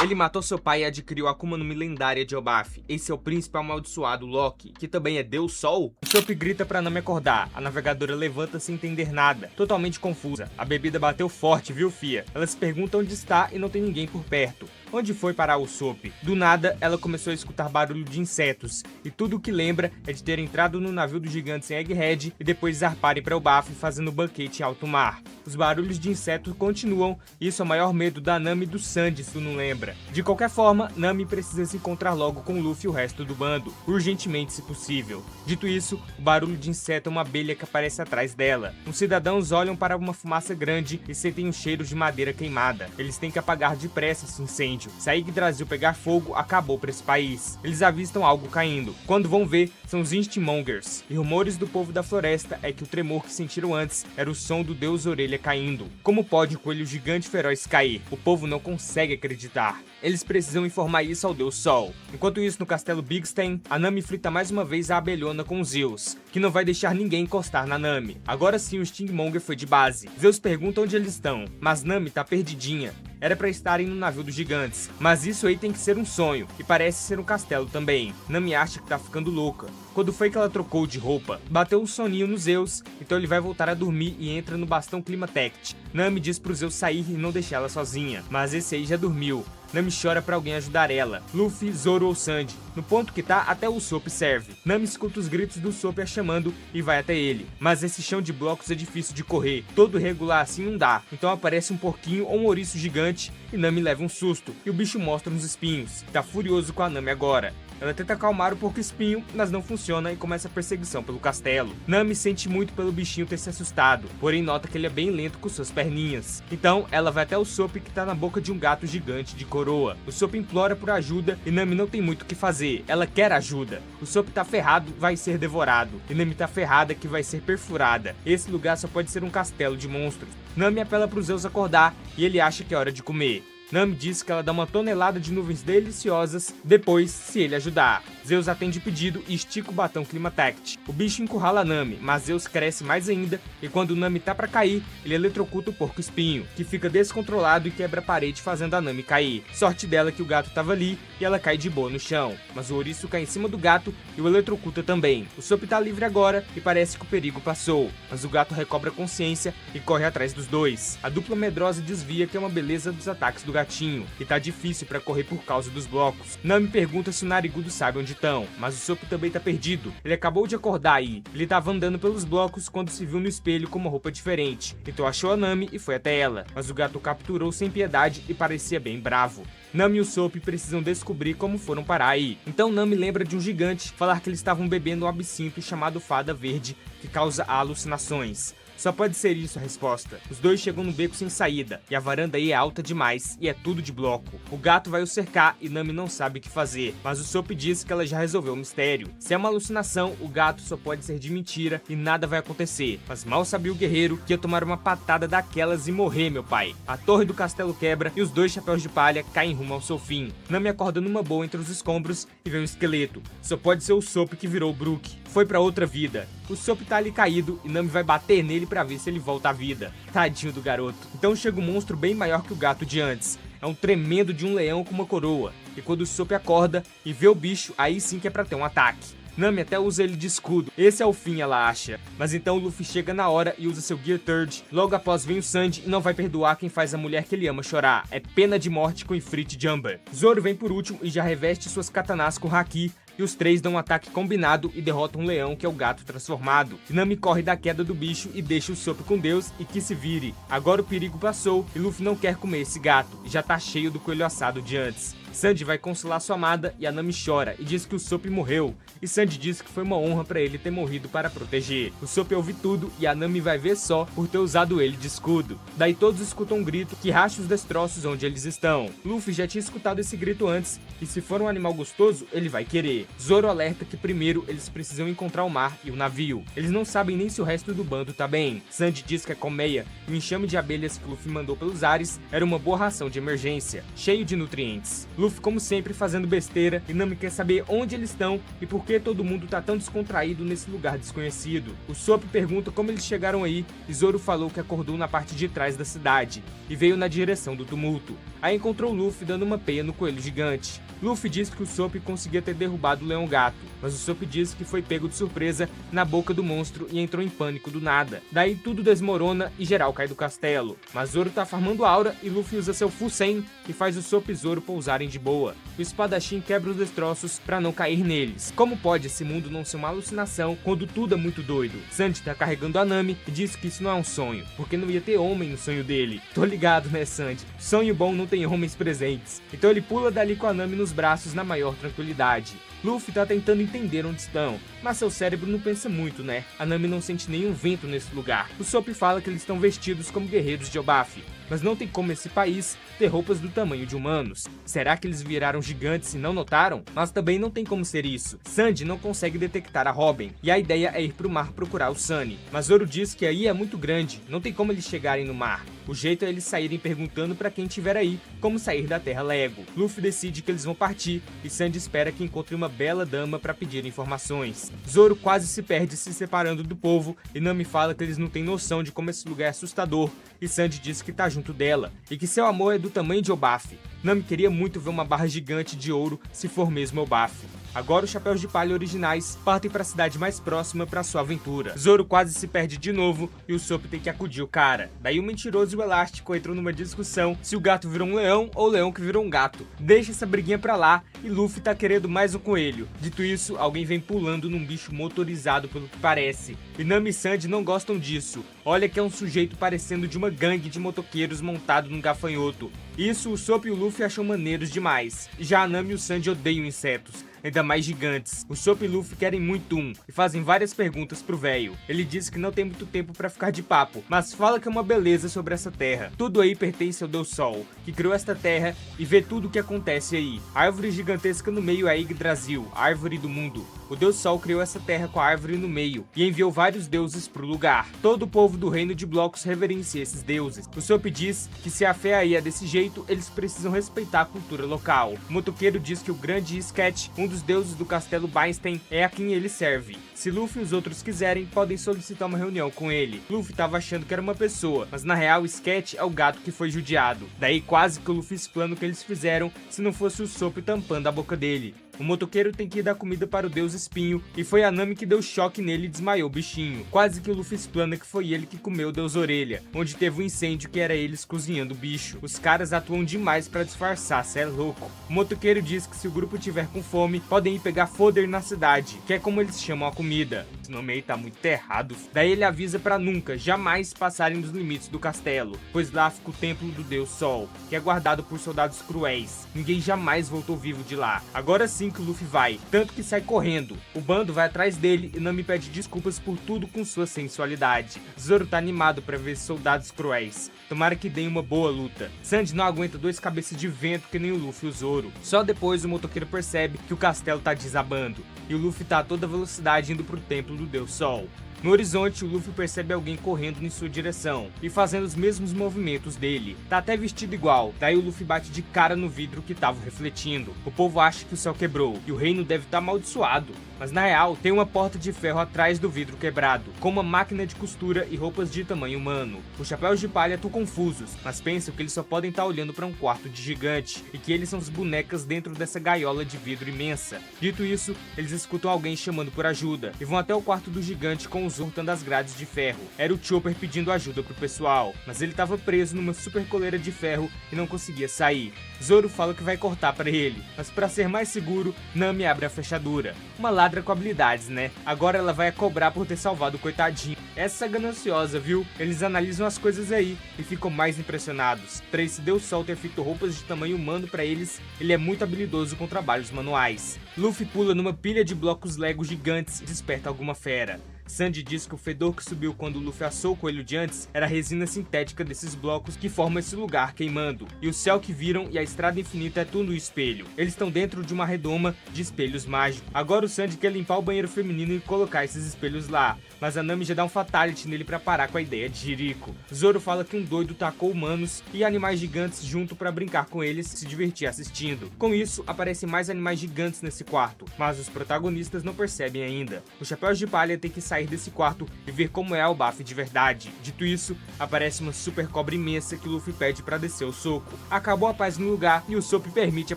Ele matou seu pai e adquiriu a Akuma no Mi lendária de Elbaf. Esse é o príncipe amaldiçoado Loki, que também é Deus Sol. O Sop grita pra Nami acordar. A navegadora levanta sem entender nada, totalmente confusa. A bebida bateu forte, viu, fia? Ela se pergunta onde está e não tem ninguém por perto. Onde foi parar o Sop? Do nada, ela começou a escutar barulho de insetos, e tudo o que lembra é de ter entrado no navio dos gigantes em Egghead e depois zarparem para Elbaf fazendo banquete em alto mar. Os barulhos de insetos continuam, e isso é o maior medo da Nami e do Sanji, se tu não lembra. De qualquer forma, Nami precisa se encontrar logo com Luffy e o resto do bando, urgentemente se possível. Dito isso, o barulho de inseto é uma abelha que aparece atrás dela. Os cidadãos olham para uma fumaça grande e sentem um cheiro de madeira queimada. Eles têm que apagar depressa esse incêndio. Se a Yggdrasil pegar fogo, acabou para esse país. Eles avistam algo caindo. Quando vão ver, são os Instmongers. E rumores do povo da floresta é que o tremor que sentiram antes era o som do Deus Orelha caindo. Como pode um coelho gigante feroz cair? O povo não consegue acreditar. Eles precisam informar isso ao Deus Sol. Enquanto isso, no castelo Bigstein, a Nami frita mais uma vez a abelhona com Zeus, que não vai deixar ninguém encostar na Nami. Agora sim, o Stingmonger foi de base. Zeus pergunta onde eles estão, mas Nami tá perdidinha. Era pra estarem no navio dos gigantes, mas isso aí tem que ser um sonho, e parece ser um castelo também. Nami acha que tá ficando louca. Quando foi que ela trocou de roupa? Bateu um soninho no Zeus, então ele vai voltar a dormir e entra no bastão Climatect. Nami diz pro Zeus sair e não deixar ela sozinha, mas esse aí já dormiu. Nami chora pra alguém ajudar ela, Luffy, Zoro ou Sanji. No ponto que tá, até o Sop serve. Nami escuta os gritos do Sop a chamando e vai até ele. Mas esse chão de blocos é difícil de correr, todo regular assim não dá. Então aparece um porquinho ou um ouriço gigante e Nami leva um susto. E o bicho mostra uns espinhos. Tá furioso com a Nami agora. Ela tenta acalmar o porco espinho, mas não funciona e começa a perseguição pelo castelo. Nami sente muito pelo bichinho ter se assustado, porém nota que ele é bem lento com suas perninhas. Então ela vai até o Sop que tá na boca de um gato gigante de coroa. O Sop implora por ajuda e Nami não tem muito o que fazer, ela quer ajuda. O Sop tá ferrado, vai ser devorado. E Nami tá ferrada que vai ser perfurada. Esse lugar só pode ser um castelo de monstros. Nami apela pro Zeus acordar e ele acha que é hora de comer. Nami diz que ela dá uma tonelada de nuvens deliciosas depois, se ele ajudar. Zeus atende o pedido e estica o batão Climatect. O bicho encurrala Nami, mas Zeus cresce mais ainda e quando Nami tá pra cair, ele eletrocuta o porco espinho, que fica descontrolado e quebra a parede fazendo a Nami cair. Sorte dela que o gato tava ali e ela cai de boa no chão, mas o ouriço cai em cima do gato e o eletrocuta também. O Sop tá livre agora e parece que o perigo passou, mas o gato recobra consciência e corre atrás dos dois. A dupla medrosa desvia, que é uma beleza dos ataques do gatinho, e tá difícil pra correr por causa dos blocos. Nami pergunta se o narigudo sabe onde estão, mas o Sop também tá perdido. Ele acabou de acordar aí. Ele tava andando pelos blocos quando se viu no espelho com uma roupa diferente, então achou a Nami e foi até ela, mas o gato capturou sem piedade e parecia bem bravo. Nami e o Sop precisam descobrir como foram parar aí. Então Nami lembra de um gigante falar que eles estavam bebendo um absinto chamado Fada Verde, que causa alucinações. Só pode ser isso a resposta. Os dois chegam no beco sem saída, e a varanda aí é alta demais, e é tudo de bloco. O gato vai o cercar e Nami não sabe o que fazer, mas o Sop diz que ela já resolveu o mistério. Se é uma alucinação, o gato só pode ser de mentira e nada vai acontecer. Mas mal sabia o guerreiro que ia tomar uma patada daquelas e morrer, meu pai. A torre do castelo quebra e os dois chapéus de palha caem rumo ao seu fim. Nami acorda numa boa entre os escombros e vê um esqueleto. Só pode ser o Sop que virou o Brook. Foi pra outra vida. O Sop tá ali caído e Nami vai bater nele pra ver se ele volta à vida. Tadinho do garoto. Então chega um monstro bem maior que o gato de antes. É um tremendo de um leão com uma coroa. E quando o Sop acorda e vê o bicho, aí sim que é pra ter um ataque. Nami até usa ele de escudo. Esse é o fim, ela acha. Mas então o Luffy chega na hora e usa seu Gear Third. Logo após vem o Sanji e não vai perdoar quem faz a mulher que ele ama chorar. É pena de morte com Ifrit Jumper. Zoro vem por último e já reveste suas katanas com Haki. E os três dão um ataque combinado e derrotam um leão, que é o gato transformado. Nami corre da queda do bicho e deixa o Sop com Deus e que se vire. Agora o perigo passou e Luffy não quer comer esse gato, e já tá cheio do coelho assado de antes. Sanji vai consolar sua amada e a Nami chora e diz que o Sop morreu. E Sanji diz que foi uma honra pra ele ter morrido para proteger. O Sop ouve tudo e a Nami vai ver só por ter usado ele de escudo. Daí todos escutam um grito que racha os destroços onde eles estão. Luffy já tinha escutado esse grito antes e se for um animal gostoso, ele vai querer. Zoro alerta que primeiro eles precisam encontrar o mar e o navio. Eles não sabem nem se o resto do bando tá bem. Sanji diz que a colmeia e o enxame de abelhas que Luffy mandou pelos ares era uma boa ração de emergência, cheio de nutrientes. Luffy, como sempre, fazendo besteira e Nami quer saber onde eles estão e por que todo mundo tá tão descontraído nesse lugar desconhecido. O Sop pergunta como eles chegaram aí e Zoro falou que acordou na parte de trás da cidade e veio na direção do tumulto. aí encontrou Luffy dando uma peia no coelho gigante. Luffy diz que o Usopp conseguia ter derrubado o leão gato, mas o Usopp diz que foi pego de surpresa na boca do monstro e entrou em pânico do nada. Daí tudo desmorona e geral cai do castelo, mas Zoro tá farmando aura e Luffy usa seu Fusen e faz o Usopp e Zoro pousarem de boa. O espadachim quebra os destroços pra não cair neles. Como pode esse mundo não ser uma alucinação quando tudo é muito doido? Sanji tá carregando a Nami e diz que isso não é um sonho, porque não ia ter homem no sonho dele. Tô ligado, né, Sanji? Sonho bom não tem homens presentes. Então ele pula dali com a Nami nos braços na maior tranquilidade. Luffy tá tentando entender onde estão, mas seu cérebro não pensa muito, né? A Nami não sente nenhum vento nesse lugar. O Usopp fala que eles estão vestidos como guerreiros de Elbaf, mas não tem como esse país ter roupas do tamanho de humanos. Será que eles viraram gigantes e não notaram? Mas também não tem como ser isso. Sanji não consegue detectar a Robin, e a ideia é ir pro mar procurar o Sunny. Mas Zoro diz que aí é muito grande, não tem como eles chegarem no mar. O jeito é eles saírem perguntando pra quem tiver aí como sair da Terra Lego. Luffy decide que eles vão partir, e Sanji espera que encontre uma bela dama pra pedir informações. Zoro quase se perde se separando do povo, e Nami fala que eles não têm noção de como esse lugar é assustador, e Sanji diz que tá junto dela, e que seu amor é do tamanho de Elbaf. Nami queria muito ver uma barra gigante de ouro, se for mesmo Elbaf. Agora os Chapéus de Palha originais partem para a cidade mais próxima para sua aventura. Zoro quase se perde de novo e o Usopp tem que acudir o cara. Daí o mentiroso e o elástico entram numa discussão se o gato virou um leão ou o leão que virou um gato. Deixa essa briguinha pra lá e Luffy tá querendo mais um coelho. Dito isso, alguém vem pulando num bicho motorizado pelo que parece. E Nami e Sanji não gostam disso. Olha que é um sujeito parecendo de uma gangue de motoqueiros montado num gafanhoto. Isso o Usopp e o Luffy acham maneiros demais. Já a Nami e o Sanji odeiam insetos, ainda mais gigantes. O Usopp e Luffy querem muito um, e fazem várias perguntas pro velho. Ele diz que não tem muito tempo pra ficar de papo, mas fala que é uma beleza sobre essa terra. Tudo aí pertence ao Deus Sol, que criou esta terra e vê tudo o que acontece aí. A árvore gigantesca no meio é Yggdrasil, a árvore do mundo. O Deus Sol criou essa terra com a árvore no meio, e enviou vários deuses pro lugar. Todo o povo do reino de blocos reverencia esses deuses. O Usopp diz que se a fé aí é desse jeito, eles precisam respeitar a cultura local. O motoqueiro diz que o grande Sketch, um dos deuses do castelo Beinstein, é a quem ele serve. Se Luffy e os outros quiserem, podem solicitar uma reunião com ele. Luffy tava achando que era uma pessoa, mas na real Sketch é o gato que foi judiado. Daí quase que o Luffy explana o que eles fizeram se não fosse o Usopp tampando a boca dele. O motoqueiro tem que ir dar comida para o deus espinho, e foi a Nami que deu choque nele e desmaiou o bichinho. Quase que o Luffy explana que foi ele que comeu o deus orelha, onde teve um incêndio que era eles cozinhando o bicho. Os caras atuam demais para disfarçar, cê é louco. O motoqueiro diz que se o grupo tiver com fome, podem ir pegar foder na cidade, que é como eles chamam a comida. Esse nome aí tá muito errado. Daí ele avisa para nunca, jamais passarem dos limites do castelo, pois lá fica o templo do deus Sol, que é guardado por soldados cruéis. Ninguém jamais voltou vivo de lá. Agora sim que o Luffy vai, tanto que sai correndo. O bando vai atrás dele e Nami pede desculpas por tudo com sua sensualidade. Zoro tá animado pra ver soldados cruéis. Tomara que deem uma boa luta. Sanji não aguenta dois cabeças de vento que nem o Luffy e o Zoro. Só depois o motoqueiro percebe que o castelo tá desabando, e o Luffy tá a toda velocidade indo pro templo do Deus Sol. No horizonte, o Luffy percebe alguém correndo em sua direção e fazendo os mesmos movimentos dele. Tá até vestido igual, daí o Luffy bate de cara no vidro que tava refletindo. O povo acha que o céu quebrou e o reino deve estar amaldiçoado, mas na real tem uma porta de ferro atrás do vidro quebrado, com uma máquina de costura e roupas de tamanho humano. Os Chapéus de Palha estão confusos, mas pensam que eles só podem estar olhando para um quarto de gigante e que eles são as bonecas dentro dessa gaiola de vidro imensa. Dito isso, eles escutam alguém chamando por ajuda e vão até o quarto do gigante com usurtando as grades de ferro. Era o Chopper pedindo ajuda pro pessoal, mas ele estava preso numa super coleira de ferro e não conseguia sair. Zoro fala que vai cortar para ele, mas para ser mais seguro, Nami abre a fechadura. Uma ladra com habilidades, né? Agora ela vai cobrar por ter salvado o coitadinho. Essa é gananciosa, viu? Eles analisam as coisas aí e ficam mais impressionados. Trace deu sol ter feito roupas de tamanho humano para eles, ele é muito habilidoso com trabalhos manuais. Luffy pula numa pilha de blocos Lego gigantes e desperta alguma fera. Sanji diz que o fedor que subiu quando o Luffy assou o coelho de antes era a resina sintética desses blocos que formam esse lugar queimando. E o céu que viram e a estrada infinita é tudo espelho. Eles estão dentro de uma redoma de espelhos mágicos. Agora o Sanji quer limpar o banheiro feminino e colocar esses espelhos lá, mas a Nami já dá um fatality nele pra parar com a ideia de Jericho. Zoro fala que um doido tacou humanos e animais gigantes junto pra brincar com eles e se divertir assistindo. Com isso, aparecem mais animais gigantes nesse quarto, mas os protagonistas não percebem ainda. Os Chapéus de Palha têm que sair sair desse quarto e ver como é a Elbaf de verdade. Dito isso, aparece uma super cobra imensa que Luffy pede pra descer o soco. Acabou a paz no lugar e o Usopp permite a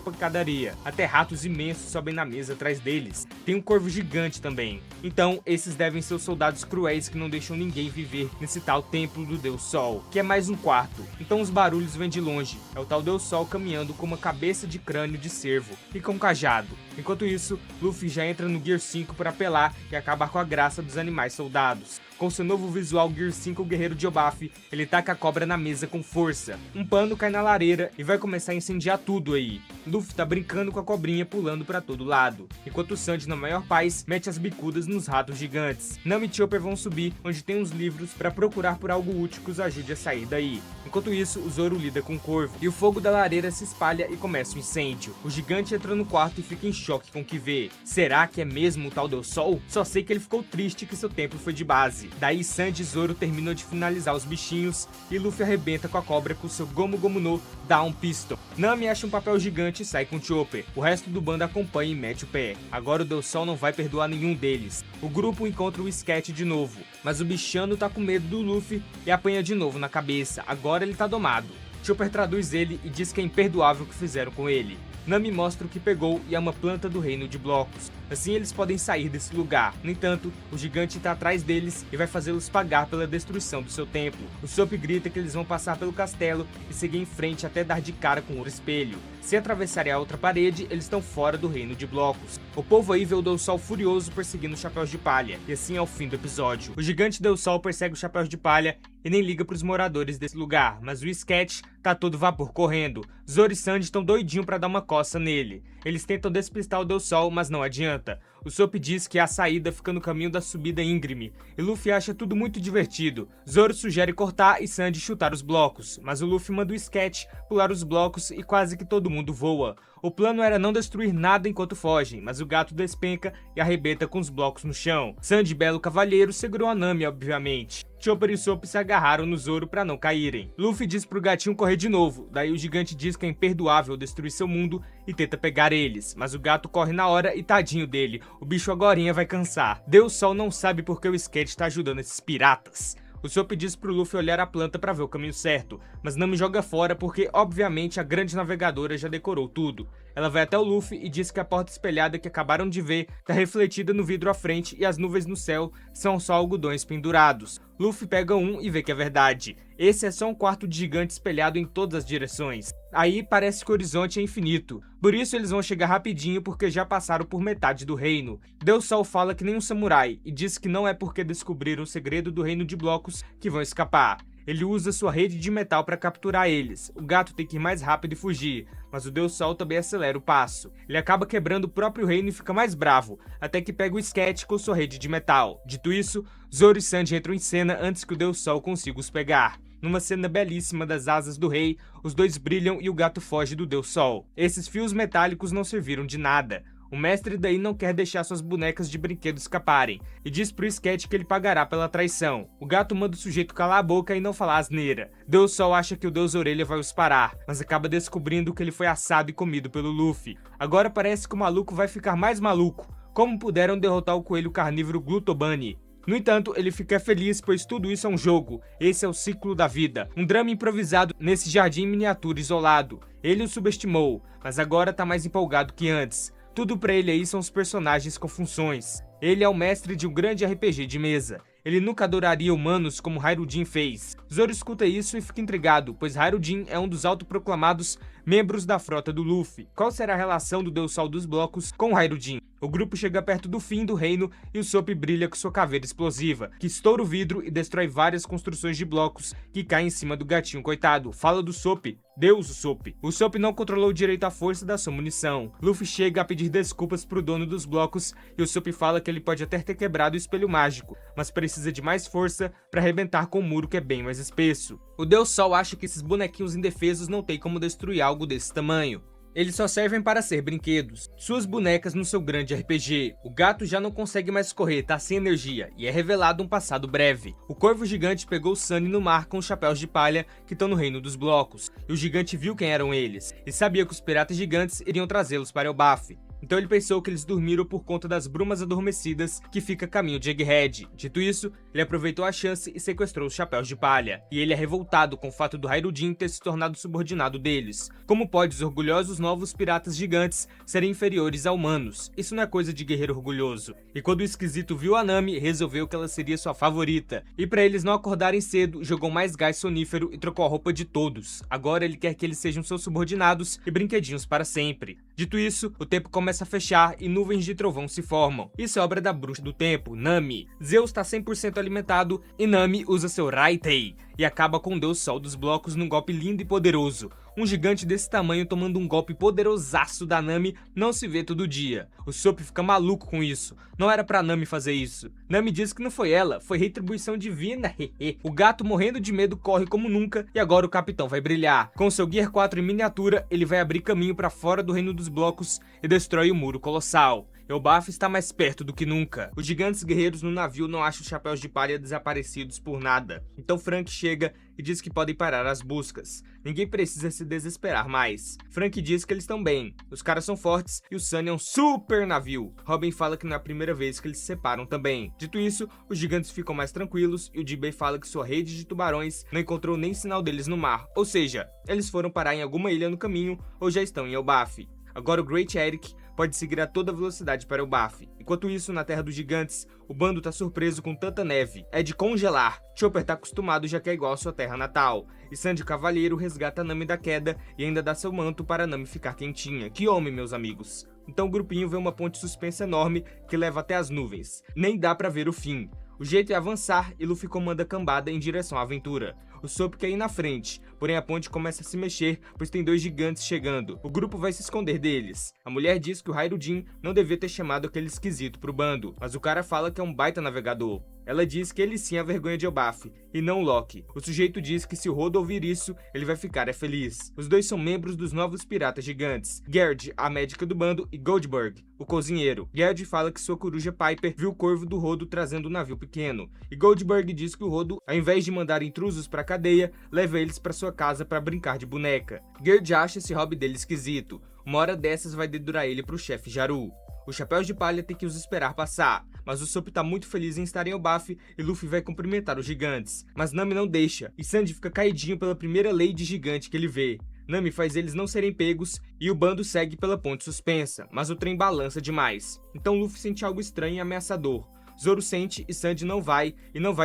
pancadaria. Até ratos imensos sobem na mesa atrás deles. Tem um corvo gigante também. Então, esses devem ser os soldados cruéis que não deixam ninguém viver nesse tal templo do Deus Sol, que é mais um quarto. Então os barulhos vêm de longe. É o tal Deus Sol caminhando com uma cabeça de crânio de cervo e com um cajado. Enquanto isso, Luffy já entra no Gear 5 para apelar e acabar com a graça dos animais soldados. Com seu novo visual Gear 5 Guerreiro de Elbaf, ele taca a cobra na mesa com força. Um pano cai na lareira e vai começar a incendiar tudo aí. Luffy tá brincando com a cobrinha pulando pra todo lado, enquanto Sandy, na maior paz, mete as bicudas nos ratos gigantes. Nami e Chopper vão subir, onde tem uns livros pra procurar por algo útil que os ajude a sair daí. Enquanto isso, o Zoro lida com o corvo, e o fogo da lareira se espalha e começa o incêndio. O gigante entra no quarto e fica em choque com o que vê. Será que é mesmo o tal Deus Sol? Só sei que ele ficou triste que seu tempo foi de base. Daí Sandy e Zoro terminam de finalizar os bichinhos, e Luffy arrebenta com a cobra com seu Gomu Gomu no Down Pistol. Nami acha um papel gigante e sai com Chopper. O resto do bando acompanha e mete o pé. Agora o Deus Sol não vai perdoar nenhum deles. O grupo encontra o Sketch de novo, mas o bichano tá com medo do Luffy e apanha de novo na cabeça. Agora ele tá domado. Chopper traduz ele e diz que é imperdoável o que fizeram com ele. Nami mostra o que pegou e é uma planta do reino de blocos. Assim eles podem sair desse lugar. No entanto, o gigante está atrás deles e vai fazê-los pagar pela destruição do seu templo. O Usopp grita que eles vão passar pelo castelo e seguir em frente até dar de cara com o espelho. Se atravessarem a outra parede, eles estão fora do reino de blocos. O povo aí vê o Deus Sol furioso perseguindo os Chapéus de Palha, e assim é o fim do episódio. O gigante Deus Sol persegue os Chapéus de Palha e nem liga pros moradores desse lugar, mas o Sketch tá todo vapor correndo. Zoro e Sandy estão doidinho pra dar uma coça nele. Eles tentam despistar o Deus Sol, mas não adianta. O Usopp diz que a saída fica no caminho da subida íngreme, e Luffy acha tudo muito divertido. Zoro sugere cortar e Sandy chutar os blocos, mas o Luffy manda o Sketch pular os blocos e quase que todo mundo voa. O plano era não destruir nada enquanto fogem, mas o gato despenca e arrebenta com os blocos no chão. Sandy, belo cavalheiro, segurou a Nami, obviamente. Chopper e Usopp se agarraram no Zoro para não caírem. Luffy diz pro gatinho correr de novo, daí o gigante diz que é imperdoável destruir seu mundo e tenta pegar eles, mas o gato corre na hora e tadinho dele, o bicho agorinha vai cansar. Deus Sol não sabe porque o Sketch tá ajudando esses piratas. O Usopp diz pro Luffy olhar a planta para ver o caminho certo, mas Nami joga fora porque, obviamente, a grande navegadora já decorou tudo. Ela vai até o Luffy e diz que a porta espelhada que acabaram de ver tá refletida no vidro à frente e as nuvens no céu são só algodões pendurados. Luffy pega um e vê que é verdade. Esse é só um quarto de gigante espelhado em todas as direções. Aí parece que o horizonte é infinito. Por isso eles vão chegar rapidinho porque já passaram por metade do reino. Deus Sol fala que nem um samurai e diz que não é porque descobriram o segredo do reino de blocos que vão escapar. Ele usa sua rede de metal para capturar eles. O gato tem que ir mais rápido e fugir, mas o Deus Sol também acelera o passo. Ele acaba quebrando o próprio reino e fica mais bravo, até que pega o Sketch com sua rede de metal. Dito isso, Zoro e Sandy entram em cena antes que o Deus Sol consiga os pegar. Numa cena belíssima das asas do rei, os dois brilham e o gato foge do Deus Sol. Esses fios metálicos não serviram de nada. O mestre daí não quer deixar suas bonecas de brinquedo escaparem, e diz pro Sketch que ele pagará pela traição. O gato manda o sujeito calar a boca e não falar asneira. Deus Sol acha que o Deus Orelha vai os parar, mas acaba descobrindo que ele foi assado e comido pelo Luffy. Agora parece que o maluco vai ficar mais maluco. Como puderam derrotar o coelho carnívoro Glutobani? No entanto, ele fica feliz, pois tudo isso é um jogo. Esse é o ciclo da vida. Um drama improvisado nesse jardim miniatura isolado. Ele o subestimou, mas agora tá mais empolgado que antes. Tudo pra ele aí são os personagens com funções. Ele é o mestre de um grande RPG de mesa. Ele nunca adoraria humanos como Hyruujin fez. Zoro escuta isso e fica intrigado, pois Hyruujin é um dos autoproclamados membros da frota do Luffy. Qual será a relação do Deus Sol dos blocos com Hyruujin? O grupo chega perto do fim do reino e o Usopp brilha com sua caveira explosiva, que estoura o vidro e destrói várias construções de blocos que caem em cima do gatinho coitado. Fala do Usopp. Deus Usopp. O Usopp não controlou direito a força da sua munição. Luffy chega a pedir desculpas pro dono dos blocos e o Usopp fala que ele pode até ter quebrado o espelho mágico, mas precisa de mais força para arrebentar com o muro que é bem mais espesso. O Deus Sol acha que esses bonequinhos indefesos não tem como destruir algo desse tamanho. Eles só servem para ser brinquedos. Suas bonecas no seu grande RPG. O gato já não consegue mais correr, tá sem energia, e é revelado um passado breve. O corvo gigante pegou Sunny no mar com os chapéus de palha que estão no reino dos blocos. E o gigante viu quem eram eles, e sabia que os piratas gigantes iriam trazê-los para Elbaf. Então ele pensou que eles dormiram por conta das brumas adormecidas que fica a caminho de Egghead. Dito isso, ele aproveitou a chance e sequestrou os Chapéus de Palha. E ele é revoltado com o fato do Hyrudin ter se tornado subordinado deles. Como pode os orgulhosos novos piratas gigantes serem inferiores a humanos? Isso não é coisa de guerreiro orgulhoso. E quando o esquisito viu a Nami, resolveu que ela seria sua favorita. E para eles não acordarem cedo, jogou mais gás sonífero e trocou a roupa de todos. Agora ele quer que eles sejam seus subordinados e brinquedinhos para sempre. Dito isso, o tempo começa a fechar e nuvens de trovão se formam. Isso é obra da bruxa do tempo, Nami. Zeus está 100% alimentado e Nami usa seu Raitei e acaba com o Deus Sol dos blocos num golpe lindo e poderoso. Um gigante desse tamanho tomando um golpe poderosaço da Nami não se vê todo dia. O Sop fica maluco com isso. Não era pra Nami fazer isso. Nami diz que não foi ela, foi retribuição divina. O gato morrendo de medo corre como nunca e agora o capitão vai brilhar. Com seu Gear 4 em miniatura, ele vai abrir caminho pra fora do reino dos blocos e destrói o muro colossal. Elbaf está mais perto do que nunca. Os gigantes guerreiros no navio não acham os Chapéus de Palha desaparecidos por nada. Então Frank chega e diz que podem parar as buscas. Ninguém precisa se desesperar mais. Frank diz que eles estão bem, os caras são fortes e o Sunny é um super navio. Robin fala que não é a primeira vez que eles se separam também. Dito isso, os gigantes ficam mais tranquilos e o Jinbei fala que sua rede de tubarões não encontrou nem sinal deles no mar. Ou seja, eles foram parar em alguma ilha no caminho ou já estão em Elbaf. Agora o Great Eric pode seguir a toda velocidade para Elbaf. Enquanto isso, na Terra dos Gigantes, o bando tá surpreso com tanta neve. É de congelar. Chopper tá acostumado já que é igual à sua terra natal. E Sandy Cavalheiro resgata Nami da queda e ainda dá seu manto para Nami ficar quentinha. Que homem, meus amigos. Então o grupinho vê uma ponte suspensa enorme que leva até as nuvens. Nem dá pra ver o fim. O jeito é avançar e Luffy comanda a cambada em direção à aventura. O Sop quer ir na frente, porém a ponte começa a se mexer, pois tem dois gigantes chegando. O grupo vai se esconder deles. A mulher diz que o Hyrudin não devia ter chamado aquele esquisito pro bando, mas o cara fala que é um baita navegador. Ela diz que ele sim é a vergonha de Elbaf, e não Loki. O sujeito diz que se o Rodo ouvir isso, ele vai ficar feliz. Os dois são membros dos novos piratas gigantes. Gerd, a médica do bando, e Goldberg, o cozinheiro. Gerd fala que sua coruja Piper viu o corvo do Rodo trazendo um navio pequeno. E Goldberg diz que o Rodo, ao invés de mandar intrusos pra cadeia, leva eles pra sua casa pra brincar de boneca. Gerd acha esse hobby dele esquisito. Uma hora dessas vai dedurar ele pro chefe Jaru. Os Chapéus de Palha tem que os esperar passar, mas o Sop tá muito feliz em estar em Elbaf e Luffy vai cumprimentar os gigantes. Mas Nami não deixa, e Sandy fica caidinho pela primeira lei de gigante que ele vê. Nami faz eles não serem pegos e o bando segue pela ponte suspensa, mas o trem balança demais. Então Luffy sente algo estranho e ameaçador. Zoro sente e Sandy não vai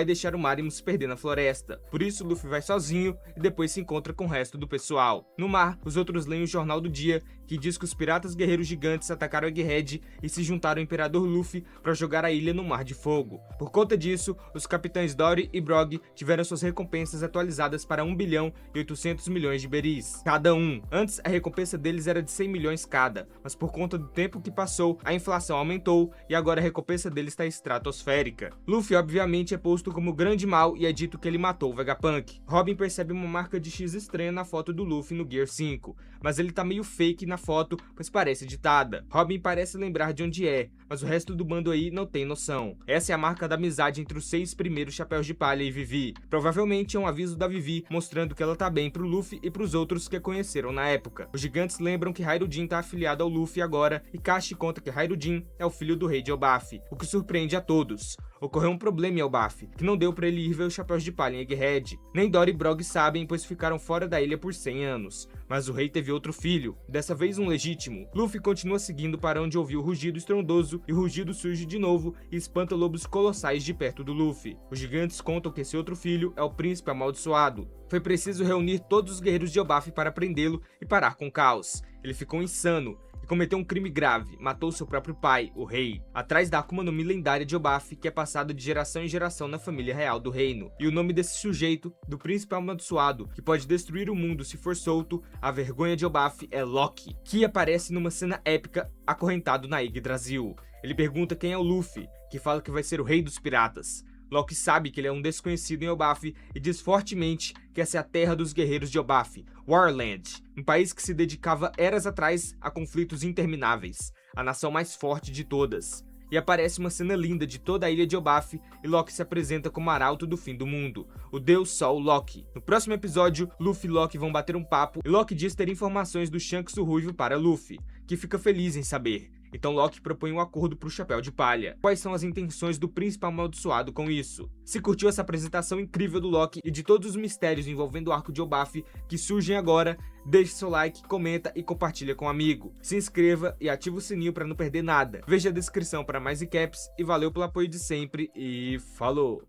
deixar o Marimo se perder na floresta. Por isso Luffy vai sozinho e depois se encontra com o resto do pessoal. No mar, os outros leem o jornal do dia, que diz que os piratas guerreiros gigantes atacaram Egghead e se juntaram ao Imperador Luffy para jogar a ilha no Mar de Fogo. Por conta disso, os capitães Dory e Brog tiveram suas recompensas atualizadas para 1 bilhão e 800 milhões de beris, cada um. Antes, a recompensa deles era de 100 milhões cada, mas por conta do tempo que passou, a inflação aumentou e agora a recompensa deles está estratosférica. Luffy, obviamente, é posto como o grande mal e é dito que ele matou o Vegapunk. Robin percebe uma marca de X estranha na foto do Luffy no Gear 5, mas ele tá meio fake na foto, pois parece editada. Robin parece lembrar de onde é, mas o resto do bando aí não tem noção. Essa é a marca da amizade entre os 6 primeiros Chapéus de Palha e Vivi. Provavelmente é um aviso da Vivi, mostrando que ela tá bem pro Luffy e pros outros que a conheceram na época. Os gigantes lembram que Hyrudin tá afiliado ao Luffy agora, e Kashi conta que Hyrudin é o filho do rei de Elbaf, o que surpreende a todos. Ocorreu um problema em Elbaf, que não deu pra ele ir ver os Chapéus de Palha em Egghead. Nem Dory e Brog sabem, pois ficaram fora da ilha por 100 anos. Mas o rei teve outro filho, dessa vez um legítimo. Luffy continua seguindo para onde ouviu o rugido estrondoso, e o rugido surge de novo e espanta lobos colossais de perto do Luffy. Os gigantes contam que esse outro filho é o príncipe amaldiçoado. Foi preciso reunir todos os guerreiros de Elbaf para prendê-lo e parar com o caos. Ele ficou insano e cometeu um crime grave, matou seu próprio pai, o rei, atrás da Akuma no Mi lendária de Elbaf, que é passada de geração em geração na família real do reino. E o nome desse sujeito, do príncipe amaldiçoado, que pode destruir o mundo se for solto, a vergonha de Elbaf, é Loki, que aparece numa cena épica acorrentado na Yggdrasil. Ele pergunta quem é o Luffy, que fala que vai ser o rei dos piratas. Loki sabe que ele é um desconhecido em Elbaf e diz fortemente que essa é a terra dos guerreiros de Elbaf, Warland, um país que se dedicava eras atrás a conflitos intermináveis, a nação mais forte de todas. E aparece uma cena linda de toda a ilha de Elbaf e Loki se apresenta como arauto do fim do mundo, o Deus Sol Loki. No próximo episódio, Luffy e Loki vão bater um papo e Loki diz ter informações do Shanks o Ruivo para Luffy, que fica feliz em saber. Então Loki propõe um acordo pro Chapéu de Palha. Quais são as intenções do príncipe amaldiçoado com isso? Se curtiu essa apresentação incrível do Loki e de todos os mistérios envolvendo o arco de Elbaf que surgem agora, deixe seu like, comenta e compartilha com um amigo. Se inscreva e ativa o sininho para não perder nada. Veja a descrição para mais recaps e valeu pelo apoio de sempre e falou!